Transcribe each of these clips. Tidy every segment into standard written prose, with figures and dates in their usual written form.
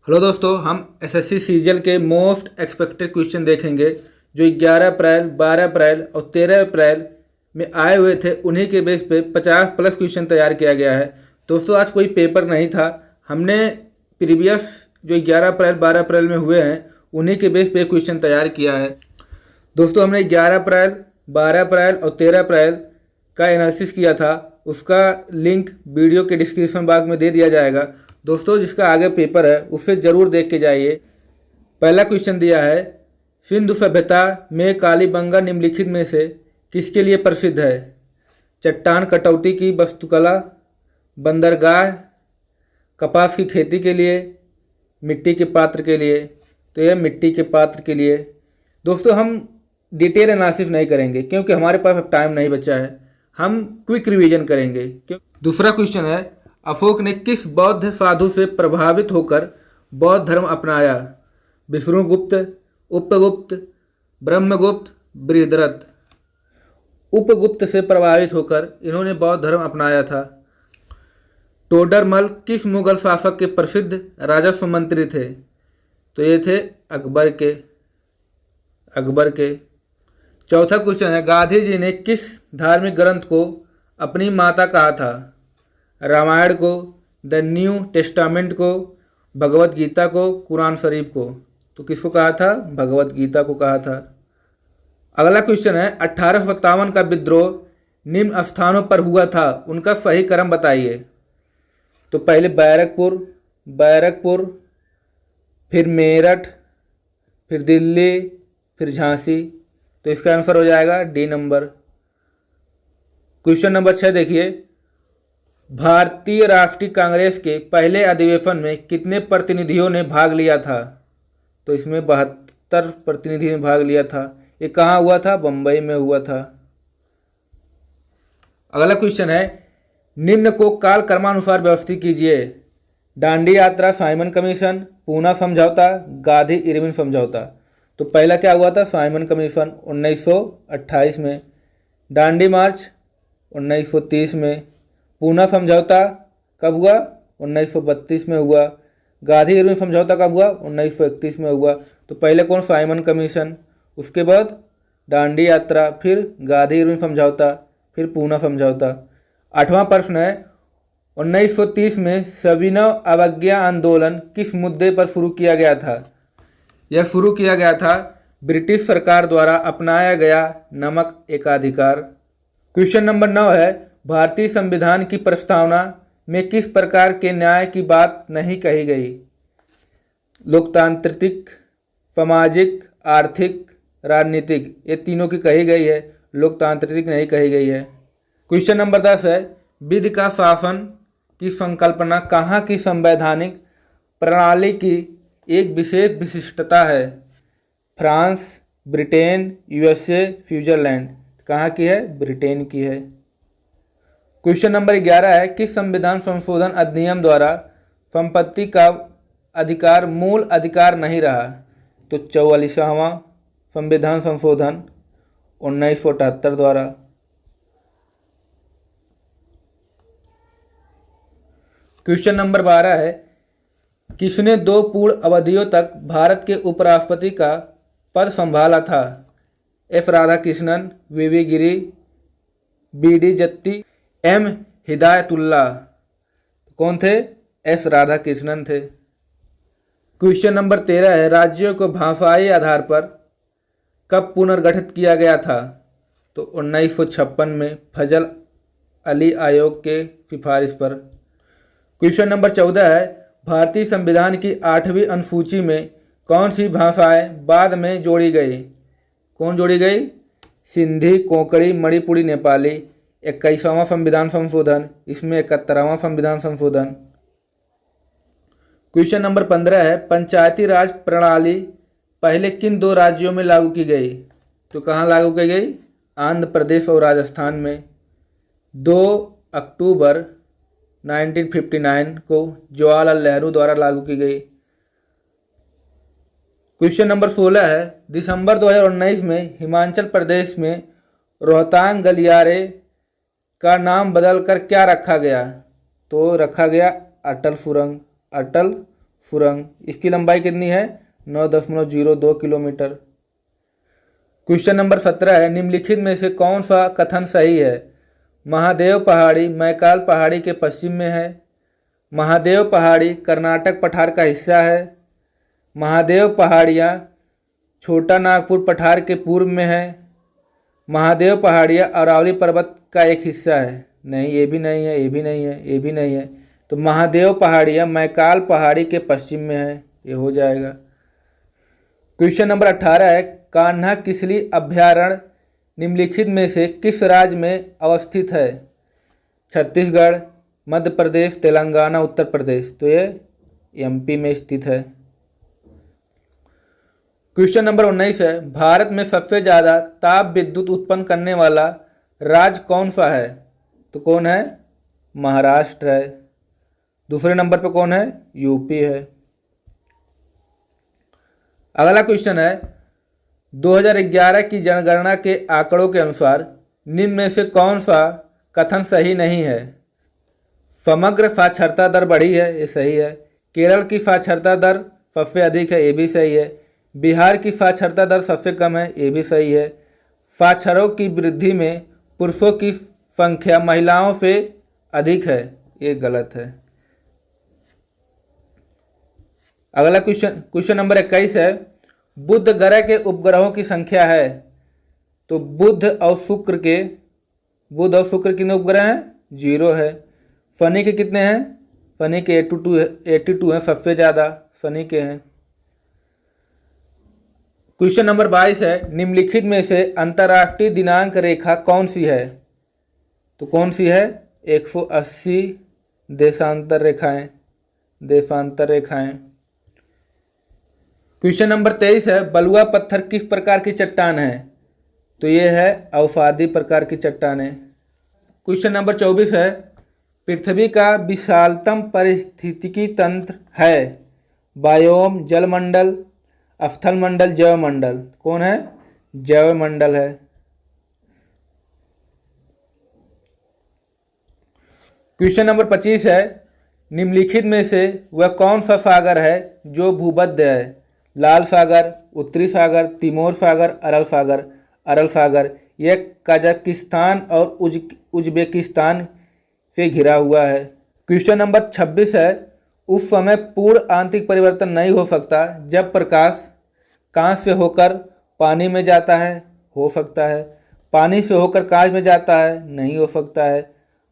Hello दोस्तों, हम SSC CGL के मोस्ट एक्सपेक्टेड क्वेश्चन देखेंगे जो 11 अप्रैल, 12 अप्रैल और 13 अप्रैल में आए हुए थे। उन्हीं के बेस पे 50 प्लस क्वेश्चन तैयार किया गया है। दोस्तों, आज कोई पेपर नहीं था। हमने प्रीवियस जो 11 अप्रैल, 12 अप्रैल में हुए हैं उन्हीं के बेस पे क्वेश्चन तैयार किया है। दोस्तों, हमने 11 अप्रैल, 12 अप्रैल और 13 अप्रैल का एनालिसिस किया था। उसका लिंक वीडियो के डिस्क्रिप्शन बॉक्स में दे दिया जाएगा। दोस्तों, जिसका आगे पेपर है उससे ज़रूर देख के जाइए। पहला क्वेश्चन दिया है, सिंधु सभ्यता में कालीबंगा निम्नलिखित में से किसके लिए प्रसिद्ध है? चट्टान कटौती की वास्तुकला, बंदरगाह, कपास की खेती के लिए, मिट्टी के पात्र के लिए। तो यह मिट्टी के पात्र के लिए। दोस्तों, हम डिटेल एनालिसिस नहीं करेंगे क्योंकि हमारे पास अब टाइम नहीं बचा है। हम क्विक रिवीजन करेंगे। दूसरा क्वेश्चन है, अशोक ने किस बौद्ध साधु से प्रभावित होकर बौद्ध धर्म अपनाया? विष्णुगुप्त, उपगुप्त, ब्रह्मगुप्त, बृहद्रथ। उपगुप्त से प्रभावित होकर इन्होंने बौद्ध धर्म अपनाया था। टोडरमल किस मुगल शासक के प्रसिद्ध राजस्व मंत्री थे? तो ये थे अकबर के। चौथा क्वेश्चन है, गांधी जी ने किस धार्मिक ग्रंथ को अपनी माता कहा था? रामायण को, द न्यू टेस्टामेंट को, भगवत गीता को, कुरान शरीफ को। तो किसको कहा था? भगवत गीता को कहा था। अगला क्वेश्चन है, 1857 का विद्रोह निम्न स्थानों पर हुआ था, उनका सही क्रम बताइए। तो पहले बैरकपुर, फिर मेरठ, फिर दिल्ली, फिर झांसी। तो इसका आंसर हो जाएगा डी नंबर। क्वेश्चन नंबर 6 देखिए, भारतीय राष्ट्रीय कांग्रेस के पहले अधिवेशन में कितने प्रतिनिधियों ने भाग लिया था? तो इसमें 72 प्रतिनिधियों ने भाग लिया था। ये कहाँ हुआ था? बम्बई में हुआ था। अगला क्वेश्चन है, निम्न को काल क्रमानुसार व्यवस्थित कीजिए। दांडी यात्रा, साइमन कमीशन, पूना समझौता, गांधी इरविन समझौता। तो पहला क्या हुआ था? साइमन कमीशन 1928 में। दांडी मार्च 1930 में। पूना समझौता कब हुआ? 1932 में हुआ। गांधी इरविन समझौता कब हुआ? 1931 में हुआ। तो पहले कौन? साइमन कमीशन, उसके बाद दांडी यात्रा, फिर गांधी इरविन समझौता, फिर पूना समझौता। 8वां प्रश्न है, 1930 में सविनय अवज्ञा आंदोलन किस मुद्दे पर शुरू किया गया था? यह शुरू किया गया था ब्रिटिश सरकार द्वारा अपनाया गया नमक एकाधिकार। क्वेश्चन नंबर 9 है, भारतीय संविधान की प्रस्तावना में किस प्रकार के न्याय की बात नहीं कही गई? लोकतांत्रिक, सामाजिक, आर्थिक, राजनीतिक। ये तीनों की कही गई है, लोकतांत्रिक नहीं कही गई है। क्वेश्चन नंबर 10 है, विधि का शासन की संकल्पना कहाँ की संवैधानिक प्रणाली की एक विशेष विशिष्टता है? France, Britain, USA, Switzerland. कहाँ की है? ब्रिटेन की है। क्वेश्चन नंबर 11 है, किस संविधान संशोधन अधिनियम द्वारा संपत्ति का अधिकार मूल अधिकार नहीं रहा? तो 44वां संविधान संशोधन 1978 द्वारा। क्वेश्चन नंबर 12 है, किसने 2 पूर्ण अवधियों तक भारत के उपराष्ट्रपति का पद संभाला था? एस राधाकृष्णन, वीवी गिरी, बीडी जत्ती, एम हिदायतुल्लाह। कौन थे? एस राधाकृष्णन थे। क्वेश्चन नंबर 13 है, राज्यों को भाषाई आधार पर कब पुनर्गठित किया गया था? तो 1956 में फजल अली आयोग के सिफारिश पर। क्वेश्चन नंबर 14 है, भारतीय संविधान की 8वीं अनुसूची में कौन सी भाषाएं बाद में जोड़ी गई? कौन जोड़ी गई? सिंधी, कोंकणी, मणिपुरी, नेपाली। 21वां संविधान संशोधन, इसमें 71वां संविधान संशोधन। क्वेश्चन नंबर 15 है, पंचायती राज प्रणाली पहले किन 2 राज्यों में लागू की गई? तो कहाँ लागू की गई? आंध्र प्रदेश और राजस्थान में। 2 अक्टूबर 1959 को जवाहरलाल नेहरू द्वारा लागू की गई। क्वेश्चन नंबर 16 है, दिसंबर 2019 में हिमाचल प्रदेश में रोहतांग गलियारे का नाम बदलकर क्या रखा गया? तो रखा गया अटल सुरंग। इसकी लंबाई कितनी है? 9.02 किलोमीटर। क्वेश्चन नंबर 17 है, निम्नलिखित में से कौन सा कथन सही है? महादेव पहाड़ी मैकाल पहाड़ी के पश्चिम में है। महादेव पहाड़ी कर्नाटक पठार का हिस्सा है। महादेव पहाड़ियाँ छोटा नागपुर पठार के पूर्व में है। महादेव पहाड़ियाँ अरावली पर्वत का एक हिस्सा है। नहीं, ये भी नहीं है, ये भी नहीं है, ये भी नहीं है। तो महादेव पहाड़ियाँ मैकाल पहाड़ी के पश्चिम में है, ये हो जाएगा। क्वेश्चन नंबर 18 है, कान्हा किसली अभयारण्य निम्नलिखित में से किस राज्य में अवस्थित है? छत्तीसगढ़, मध्य प्रदेश, तेलंगाना, उत्तर प्रदेश। तो ये एमपी में स्थित है। क्वेश्चन नंबर 19 है, भारत में सबसे ज़्यादा ताप विद्युत उत्पन्न करने वाला राज्य कौन सा है? तो कौन है? महाराष्ट्र है। दूसरे नंबर पे कौन है? यूपी है। अगला क्वेश्चन है, 2011 की जनगणना के आंकड़ों के अनुसार निम्न में से कौन सा कथन सही नहीं है? समग्र साक्षरता दर बढ़ी है, ये सही है। केरल की साक्षरता दर सबसे अधिक है, ये भी सही है। बिहार की साक्षरता दर सबसे कम है, ये भी सही है। साक्षरों की वृद्धि में पुरुषों की संख्या महिलाओं से अधिक है, ये गलत है। अगला क्वेश्चन नंबर 21 है, बुध ग्रह के उपग्रहों की संख्या है। तो बुध और शुक्र कितने उपग्रह हैं? 0 है। शनि के कितने हैं? शनि के 82 हैं, सबसे ज़्यादा शनि के हैं। क्वेश्चन नंबर 22 है, निम्नलिखित में से अंतर्राष्ट्रीय दिनांक रेखा कौन सी है? तो कौन सी है? 180 देशांतर रेखाएं। क्वेश्चन नंबर 23 है, बलुआ पत्थर किस प्रकार की चट्टान है? तो ये है अवसादी प्रकार की चट्टान है। क्वेश्चन नंबर 24 है, पृथ्वी का विशालतम पारिस्थितिकी तंत्र है? बायोम, जलमंडल, स्थल मंडल, जैव मंडल। कौन है? जैव मंडल है। क्वेश्चन नंबर 25 है, निम्नलिखित में से वह कौन सा सागर है जो भूमध्य है? लाल सागर, उत्तरी सागर, तिमोर सागर, अरल सागर। यह कजाकिस्तान और उज्बेकिस्तान से घिरा हुआ है। क्वेश्चन नंबर 26 है, उस समय पूर्ण आंतरिक परिवर्तन नहीं हो सकता जब प्रकाश कांच से होकर पानी में जाता है, हो सकता है। पानी से होकर कांच में जाता है, नहीं हो सकता है।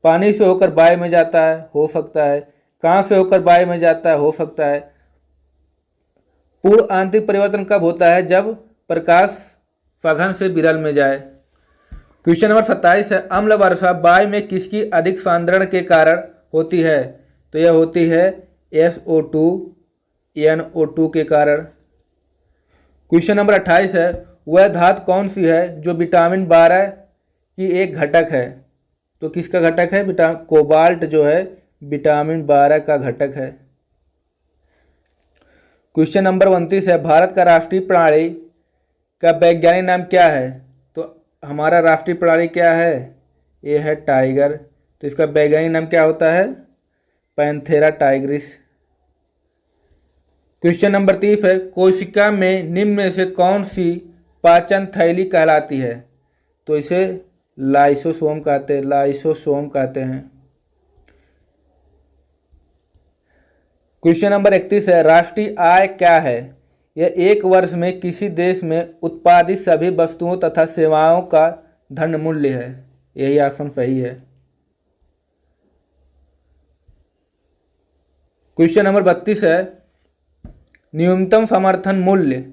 पानी से होकर वायु में जाता है, हो सकता है। कांच से होकर वायु में जाता है, हो सकता है। पूर्ण आंतरिक परिवर्तन कब होता है? जब प्रकाश सघन से विरल में जाए। क्वेश्चन नंबर 27 है, अम्ल वर्षा वायु में किसकी अधिक सांद्रण के कारण होती है? तो यह होती है SO2 NO2 के कारण। क्वेश्चन नंबर 28 है, वह धातु कौन सी है जो विटामिन 12 की एक घटक है? तो किसका घटक है? कोबाल्ट जो है विटामिन 12 का घटक है। क्वेश्चन नंबर 29 है, भारत का राष्ट्रीय प्रणाली का वैज्ञानिक नाम क्या है? तो हमारा राष्ट्रीय प्रणाली क्या है? ये है टाइगर। तो इसका वैज्ञानिक नाम क्या होता है? Panthera Tigris. क्वेश्चन नंबर 30 है, कोशिका में निम्न में से कौन सी पाचन थैली कहलाती है? तो इसे लाइसोसोम कहते हैं। क्वेश्चन नंबर 31 है, राष्ट्रीय आय क्या है? यह एक वर्ष में किसी देश में उत्पादित सभी वस्तुओं तथा सेवाओं का धन मूल्य है। यही ऑप्शन सही है। क्वेश्चन नंबर 32 है, न्यूनतम समर्थन मूल्य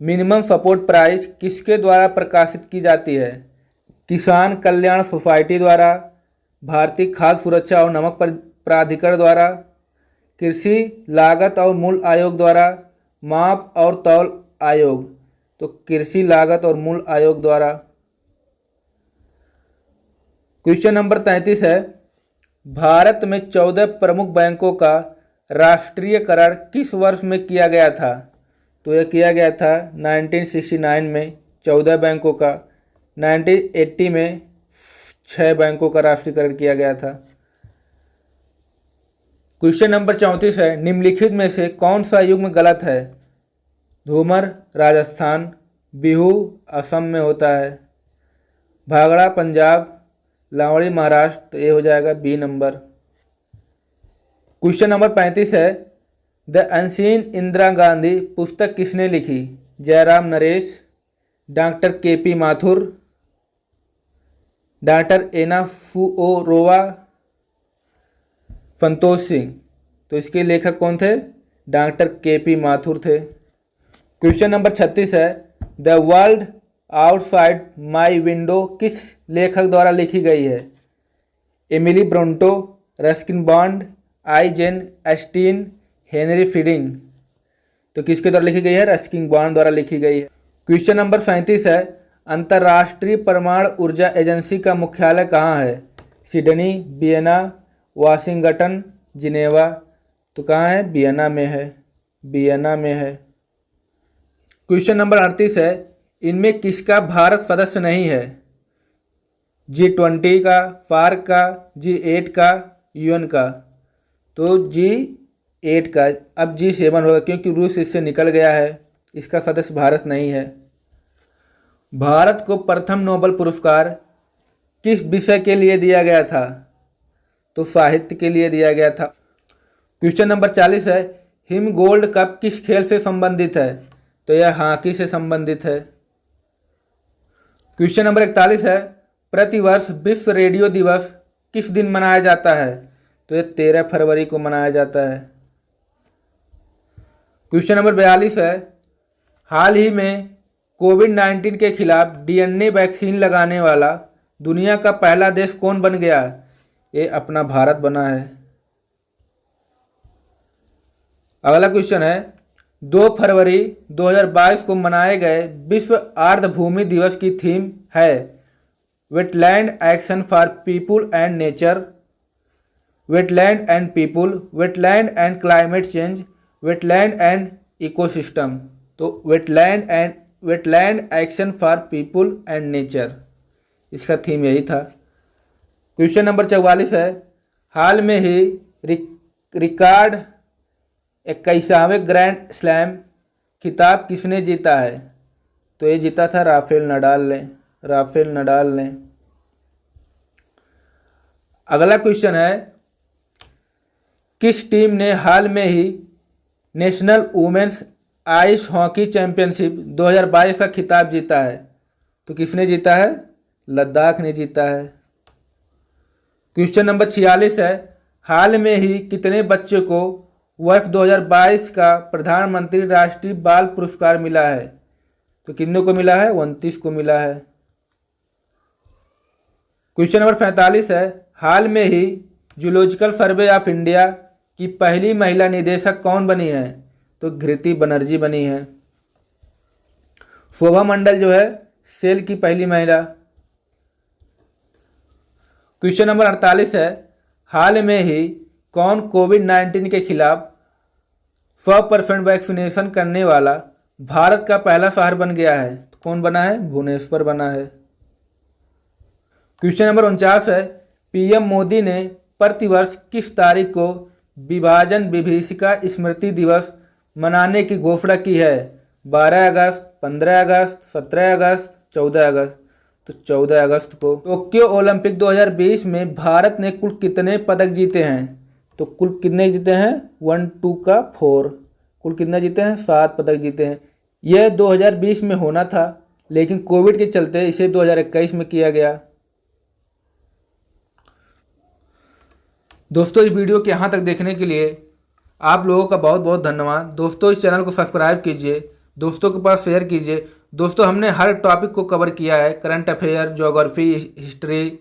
मिनिमम सपोर्ट प्राइस किसके द्वारा प्रकाशित की जाती है? किसान कल्याण सोसाइटी द्वारा, भारतीय खाद्य सुरक्षा और नमक प्राधिकरण द्वारा, कृषि लागत और मूल्य आयोग द्वारा, माप और तौल आयोग। तो कृषि लागत और मूल्य आयोग द्वारा। क्वेश्चन नंबर 33 है, भारत में 14 प्रमुख बैंकों का राष्ट्रीयकरण किस वर्ष में किया गया था? तो यह किया गया था 1969 में 14 बैंकों का। 1980 में 6 बैंकों का राष्ट्रीयकरण किया गया था। क्वेश्चन नंबर 34 है, निम्नलिखित में से कौन सा युग्म गलत है? धूमर राजस्थान, बिहू असम में होता है, भांगड़ा पंजाब, लावड़ी महाराष्ट्र, तो ये हो जाएगा बी नंबर। क्वेश्चन नंबर 35 है, द अनसीन इंदिरा गांधी पुस्तक किसने लिखी? Jairam Naresh, doctor K P. Mathur, doctor Ana Fuorova, Santosh Singh. तो इसके लेखक कौन थे? Doctor K P. माथुर थे। क्वेश्चन नंबर 36 है, the world outside my window किस लेखक द्वारा लिखी गई है? एमिली ब्रोंटो, रस्किन बॉन्ड, आई जेन एस्टीन, हेनरी फीडिंग। तो किसके द्वारा लिखी गई है? रस्किन बॉन्ड द्वारा लिखी गई है। क्वेश्चन नंबर 37 है, अंतर्राष्ट्रीय परमाणु ऊर्जा एजेंसी का मुख्यालय कहाँ है? Sydney, Vienna, Washington, Geneva. तो कहाँ है? वियना में है, वियना में है। क्वेश्चन नंबर 38 है, इनमें किसका भारत सदस्य नहीं है? G20 का, फार्क का, G8 का, यूएन का। तो G8 का। अब G7 होगा क्योंकि रूस इससे निकल गया है, इसका सदस्य भारत नहीं है। भारत को प्रथम नोबेल पुरस्कार किस विषय के लिए दिया गया था? तो साहित्य के लिए दिया गया था। क्वेश्चन नंबर 40 है, हिम गोल्ड कप किस खेल से संबंधित है? तो यह हॉकी से संबंधित है। क्वेश्चन नंबर 41 है, प्रतिवर्ष विश्व रेडियो दिवस किस दिन मनाया जाता है? तो यह 13 फरवरी को मनाया जाता है। क्वेश्चन नंबर 42 है, हाल ही में कोविड-19 के खिलाफ डीएनए वैक्सीन लगाने वाला दुनिया का पहला देश कौन बन गया? ये अपना भारत बना है। अगला क्वेश्चन है, 2 फरवरी 2022 को मनाए गए विश्व आर्द्रभूमि दिवस की थीम है wetland action for people and nature, wetland and people, wetland and climate change, wetland and ecosystem. तो wetland action for people and nature, इसका थीम यही था। क्वेश्चन नंबर 44 है, हाल में ही रिकॉर्ड 21वें ग्रैंड स्लैम खिताब किसने जीता है? तो ये जीता था राफेल नडाल ने। अगला क्वेश्चन है, किस टीम ने हाल में ही national women's ice hockey championship 2022 का खिताब जीता है? तो किसने जीता है? लद्दाख ने जीता है। क्वेश्चन नंबर 46 है, हाल में ही कितने बच्चों को वर्ष 2022 का प्रधानमंत्री राष्ट्रीय बाल पुरस्कार मिला है? तो कितनों को मिला है? 29 को मिला है। क्वेश्चन नंबर 45 है, हाल में ही जूलॉजिकल सर्वे ऑफ इंडिया की पहली महिला निदेशक कौन बनी है? तो घृति बनर्जी बनी है। शोभा मंडल जो है सेल की पहली महिला। क्वेश्चन नंबर 48 है, हाल में ही कौन कोविड-19 के खिलाफ 100% वैक्सीनेशन करने वाला भारत का पहला शहर बन गया है? तो कौन बना है? भुवनेश्वर बना है। क्वेश्चन नंबर 49 है, पीएम मोदी ने प्रतिवर्ष किस तारीख को विभाजन विभीषिका स्मृति दिवस मनाने की घोषणा की है? 12 अगस्त, 15 अगस्त, 17 अगस्त, 14 अगस्त। तो 14 अगस्त को। टोक्यो ओलंपिक 2020 में भारत ने कुल कितने पदक जीते हैं? तो कुल कितने जीते हैं? 1 2 का 4। कुल कितने जीते हैं? 7 पदक जीते हैं। यह 2020 में होना था लेकिन कोविड के चलते इसे 2021 में किया गया। दोस्तों, इस वीडियो के यहाँ तक देखने के लिए आप लोगों का बहुत बहुत धन्यवाद। दोस्तों, इस चैनल को सब्सक्राइब कीजिए, दोस्तों के पास शेयर कीजिए। दोस्तों, हमने हर टॉपिक को कवर किया है, करंट अफेयर, ज्योग्राफी, हिस्ट्री,